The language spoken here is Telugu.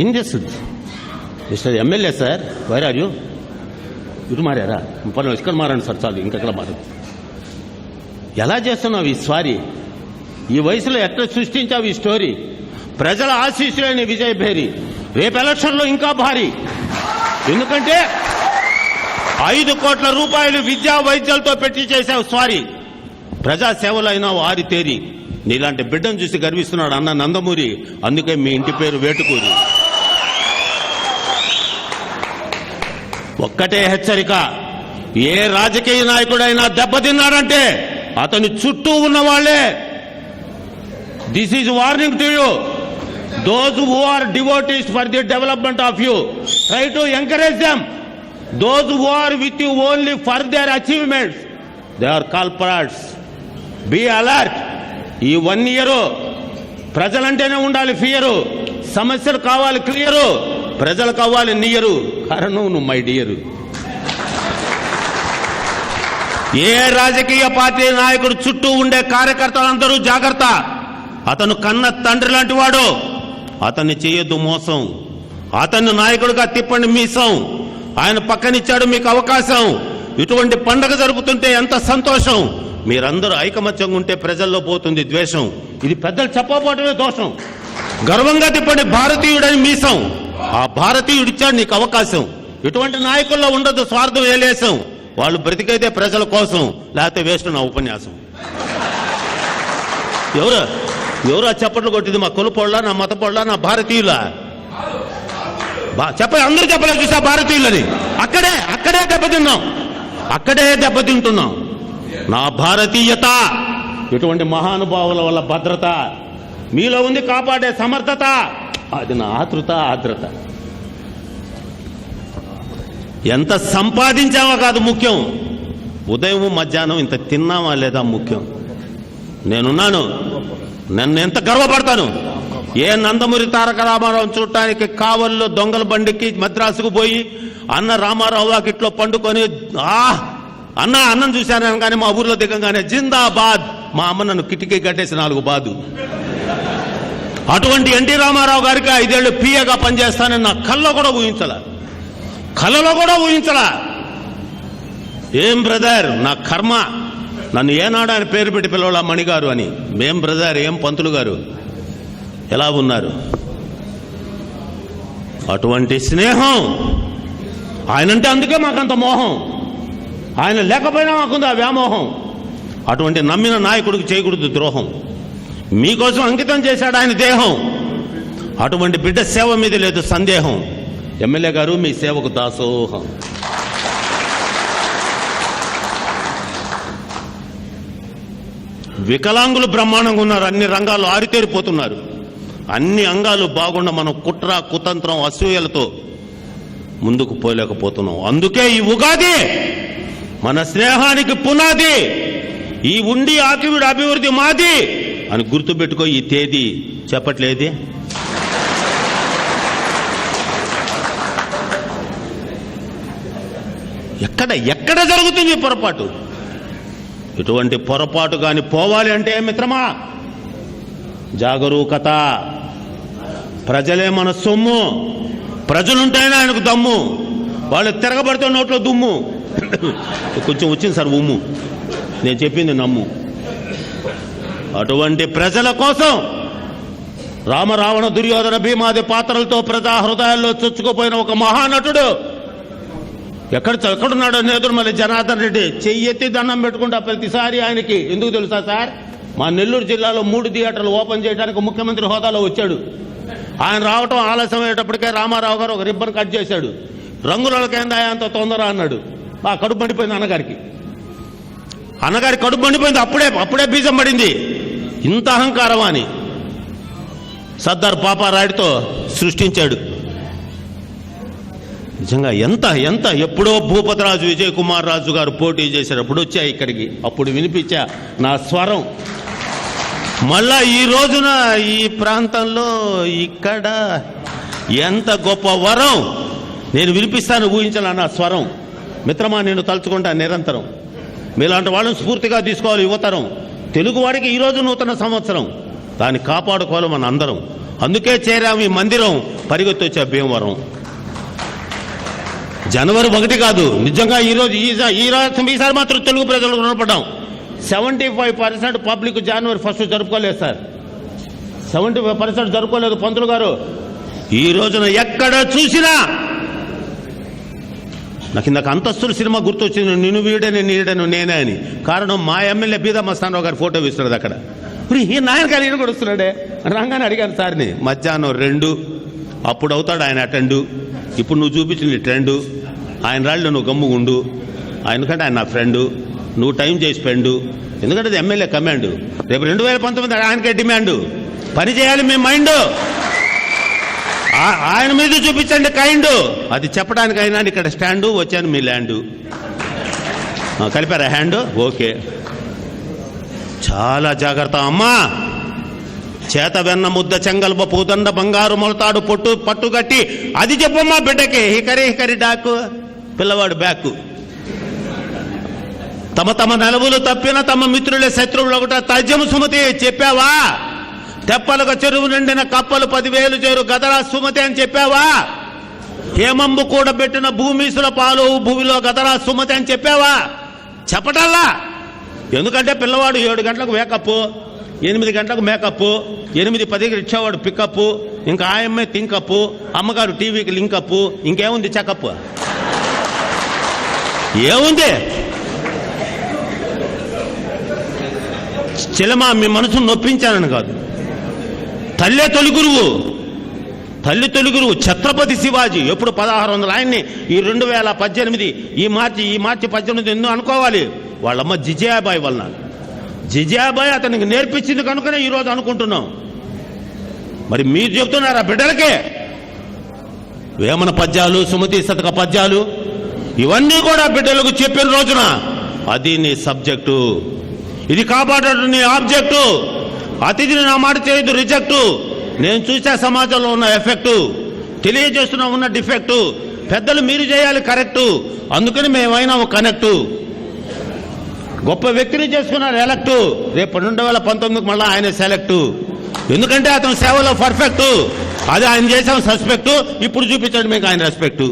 ఏం చేస్తుంది mister MLA sir? Where are you? ఇటు మారారా? పని ఇక్కడ మారండి సార్, చాలు ఇంకెక్కడ మారదు. ఎలా చేస్తున్నావు ఈ స్వారీ? ఈ వయసులో ఎట్లా సృష్టించావు ఈ స్టోరీ? ప్రజల ఆశీస్సులేని విజయ్ భేరి రేపు ఎలక్షన్లో ఇంకా భారీ. ఎందుకంటే 5 కోట్ల రూపాయలు విద్యా వైద్యాలతో పెట్టి చేశావు స్వారీ. ప్రజాసేవలో అయినా వారి తేరి. నీలాంటి బిడ్డను చూసి గర్విస్తున్నాడు అన్న నందమూరి. అందుకే మీ ఇంటి పేరు వేటుకూరి. ఒక్కటే హెచ్చరిక, ఏ రాజకీయ నాయకుడైనా దెబ్బతిన్నాడంటే అతని చుట్టూ ఉన్న వాళ్లే. This is warning to you. Those who are devotees for the development of you, try to encourage them. Those who are with you only for their achievements, they are culprits. Be alert. ఈ 1 year ప్రజలంటేనే ఉండాలి ఫియరు. సమస్యలు కావాలి క్లియరు, ప్రజలు కావాలి నియరు. కారణం నువ్వు మై డియరు. ఏ రాజకీయ పార్టీ నాయకుడు చుట్టూ ఉండే కార్యకర్తలందరూ జాగ్రత్త. అతను కన్న తండ్రి లాంటి వాడు. అతన్ని చేయొద్దు మోసం. అతన్ని నాయకుడిగా తిప్పండి మీసం. ఆయన పక్కనిచ్చాడు మీకు అవకాశం. ఇటువంటి పండగ జరుపుతుంటే ఎంత సంతోషం. మీరందరూ ఐకమత్యంగా ఉంటే ప్రజల్లో పోతుంది ద్వేషం. ఇది పెద్దలు చెప్పబోవటమే దోషం. గర్వంగా తిప్పండి భారతీయుడని మీసం. ఆ భారతీయుడిచ్చాడు నీకు అవకాశం. ఇటువంటి నాయకుల్లో ఉండదు స్వార్థం ఏలేసం. వాళ్ళు బ్రతికైతే ప్రజల కోసం, లేకపోతే వేస్ట్ నా ఉపన్యాసం. ఎవరు ఆ చప్పట్లు కొట్టింది? మా కులపోళ్ళ, నా మతపోళ్ళ, నా భారతీయుల? చెప్పండి, అందరూ చెప్పలేదు చూసా భారతీయులని. అక్కడే దెబ్బతిన్నాం, అక్కడే దెబ్బతింటున్నాం. నా భారతీయత ఇటువంటి మహానుభావుల వల్ల భద్రత మీలో ఉంది, కాపాడే సమర్థత. అది నా ఆర్ద్రత. ఎంత సంపాదించావా కాదు ముఖ్యం, ఉదయం మధ్యాహ్నం ఇంత తిన్నావా లేదా ముఖ్యం. నేనున్నాను, నన్ను ఎంత గర్వపడతాను. ఏ నందమూరి తారక రామారావు చూడటానికి కావల్లో దొంగల బండికి మద్రాసుకు పోయి అన్న రామారావు వాకిట్లో పండుకొని అన్నం చూశాను కానీ మా ఊర్లో దిగంగానే జిందాబాద్. మా అమ్మ నన్ను కిటికీ కట్టేసి 4 బాదు. అటువంటి ఎన్టీ రామారావు గారికి 5 ఏళ్ళు పిఏగా పనిచేస్తానని నా కళ్ళలో కూడా ఊహించలా. ఏం బ్రదర్, నా కర్మ. నన్ను ఏనాడు ఆయన పేరు పెట్టి పిలవాలా మణిగారు అని. మేం బ్రదర్, ఏం పంతులు గారు, ఎలా ఉన్నారు? అటువంటి స్నేహం ఆయనంటే, అందుకే మాకంత మోహం. ఆయన లేకపోయినా మాకుంది ఆ వ్యామోహం. అటువంటి నమ్మిన నాయకుడికి చేయకూడదు ద్రోహం. మీకోసం అంకితం చేశాడు ఆయన దేహం. అటువంటి బిడ్డ సేవ మీద లేదు సందేహం. ఎమ్మెల్యే గారు, మీ సేవకు దాసోహం. వికలాంగులు బ్రహ్మాండంగా ఉన్నారు. అన్ని రంగాల్లో ఆరితేరిపోతున్నారు. అన్ని అంగాలు బాగుండ మనం కుట్ర కుతంత్రం అసూయలతో ముందుకు పోలేకపోతున్నాం. అందుకే ఈ ఉగాది మన స్నేహానికి పునాది. ఈ ఉండి ఆకివిడి అభివృద్ధి మాది అని గుర్తుపెట్టుకో. ఈ తేదీ చెప్పట్లేది. ఎక్కడ జరుగుతుంది పొరపాటు? ఇటువంటి పొరపాటు కానీ పోవాలి అంటే మిత్రమా, జాగరూకత. ప్రజలే మన సొమ్ము. ప్రజలుంటేనే ఆయనకు దమ్ము. వాళ్ళు తిరగబడితే నోట్లో దుమ్ము. కొంచెం వచ్చింది సార్ ఉమ్ము, నేను చెప్పింది నమ్ము. అటువంటి ప్రజల కోసం రామరావణ దుర్యోధన భీమాది పాత్రలతో ప్రజా హృదయాల్లో చొచ్చుకుపోయిన ఒక మహానటుడు ఎక్కడున్నాడో నేదురుమల్లి జనార్దన్ రెడ్డి చెయ్యెత్తి దండం పెట్టుకుంటా ప్రతిసారి ఆయనకి. ఎందుకు తెలుసా సార్? మా నెల్లూరు జిల్లాలో 3 థియేటర్లు ఓపెన్ చేయడానికి ముఖ్యమంత్రి హోదాలో వచ్చాడు. ఆయన రావటం ఆలస్యం అయ్యేటప్పటికే రామారావు గారు ఒక రిబ్బన్ కట్ చేశాడు. రంగులకేందా అంత తొందర అన్నాడు. ఆ కడుపు మండిపోయింది అన్నగారికి కడుపు మండిపోయింది. అప్పుడే బీజం పడింది. ఇంత అహంకారం అని సర్దార్ పాపారాయుడుతో సృష్టించాడు. నిజంగా ఎంత ఎప్పుడో భూపతిరాజు విజయ్ కుమార్ రాజు గారు పోటీ చేసేటప్పుడు వచ్చా ఇక్కడికి. అప్పుడు వినిపించా నా స్వరం. మళ్ళా ఈ రోజున ఈ ప్రాంతంలో ఇక్కడ ఎంత గొప్ప వరం నేను వినిపిస్తాను. ఊహించాల నా స్వరం. మిత్రమా, నేను తలుచుకుంటా నిరంతరం. మీలాంటి వాళ్ళని స్ఫూర్తిగా తీసుకోవాలి యువతరం. తెలుగువాడికి ఈరోజు నూతన సంవత్సరం. దాన్ని కాపాడుకోవాలి మన అందరం. అందుకే చేరాము ఈ మందిరం, పరిగెత్తి వచ్చే భీమవరం. జనవరి 1 కాదు, నిజంగా ఈరోజు ఈసారి మాత్రం తెలుగు ప్రజలకు రుణపడ్డాం. 75% పబ్లిక్ జనవరి 1 జరుపుకోలేదు సార్. 75% జరుపుకోలేదు పంతులు గారు. ఈ రోజున ఎక్కడ చూసినా నాకు ఇందాక అంతస్తుల సినిమా గుర్తొచ్చింది, నిన్ను వీడని నీడను నేనే అని. కారణం మా ఎమ్మెల్యే బీదా మస్తానరావు గారు ఫోటో ఇస్తున్నాడు అక్కడ. ఇప్పుడు ఈ నాయనకారు ఈయన కూడా వస్తున్నాడే రాగానే అడిగాను సార్ని. మధ్యాహ్నం 2 అప్పుడు అవుతాడు ఆయన అటెండు. ఇప్పుడు నువ్వు చూపించింది ట్రెండు. ఆయన రాళ్ళు నువ్వు గమ్ముగుండు, ఆయనకంటే ఆయన నా ఫ్రెండు, నువ్వు టైం చేసి పెండు. ఎందుకంటే అది ఎమ్మెల్యే కమాండు. రేపు 2019 ఆయనకే డిమాండు. పని చేయాలి మీ మైండ్. ఆయన మీద చూపించండి కైండ్. అది చెప్పడానికి అయినా ఇక్కడ స్టాండు, వచ్చాను మీ ల్యాండు. కలిపారా హ్యాండ్? ఓకే. చాలా జాగ్రత్త అమ్మా. చేత వెన్న ముద్ద చెంగల్బ పూదండ బంగారు మొలతాడు పొట్టు పట్టుగట్టి అది చెప్పమ్మా బిడ్డకి. హికరి డాకు పిల్లవాడు బ్యాకు. తమ నెలవులు తప్పిన తమ మిత్రులే శత్రువులు ఒకట తజ్జము సుమతి చెప్పావా? తెప్పలుగా చెరువు నిండిన కప్పలు 10,000 చేరు గదరా సుమతి అని చెప్పావా? హేమంబు కూడా పెట్టిన భూమిసుల పాలు భూమిలో గదరా సుమతి అని చెప్పావా? చెప్పటల్లా. ఎందుకంటే పిల్లవాడు 7 గంటలకు వేకప్, 8 గంటలకు మేకప్, 8:10కి రిక్షావాడు పికప్, ఇంకా ఆయమ్మే థింకప్, అమ్మగారు టీవీకి లింకప్, ఇంకేముంది చెకప్? ఏముంది? చెలమా మీ మనసును నొప్పించానని కాదు. తల్లి తొలిగురువు ఛత్రపతి శివాజీ. ఎప్పుడు 1600 ఆయన్ని ఈ 2018 ఈ మార్చి 18 ఎందుకు అనుకోవాలి? వాళ్ళమ్మ జిజాబాయి వలన. జిజాబాయి అతనికి నేర్పించింది కనుకనే ఈరోజు అనుకుంటున్నాం. మరి మీరు చెప్తున్నారా బిడ్డలకే? వేమన పద్యాలు, సుమతి శతక పద్యాలు ఇవన్నీ కూడా బిడ్డలకు చెప్పిన రోజున అది నీ సబ్జెక్టు, ఇది కాపాడటం నీ ఆబ్జెక్టు. అతిథిని నా మాట చేయదు రిజెక్టు. నేను చూసే సమాజంలో ఉన్న ఎఫెక్టు, తెలియజేస్తున్నా ఉన్న డిఫెక్టు. పెద్దలు మీరు చేయాలి కరెక్టు, అందుకని మేమైనా కనెక్టు. గొప్ప వ్యక్తిని చేసుకున్నారు ఎలక్టు. రేపు 2019 మళ్ళీ ఆయన సెలెక్టు. ఎందుకంటే అతను సేవలో పర్ఫెక్టు. అది ఆయన చేసాం సస్పెక్టు. ఇప్పుడు చూపించండి మీకు ఆయన రెస్పెక్టు.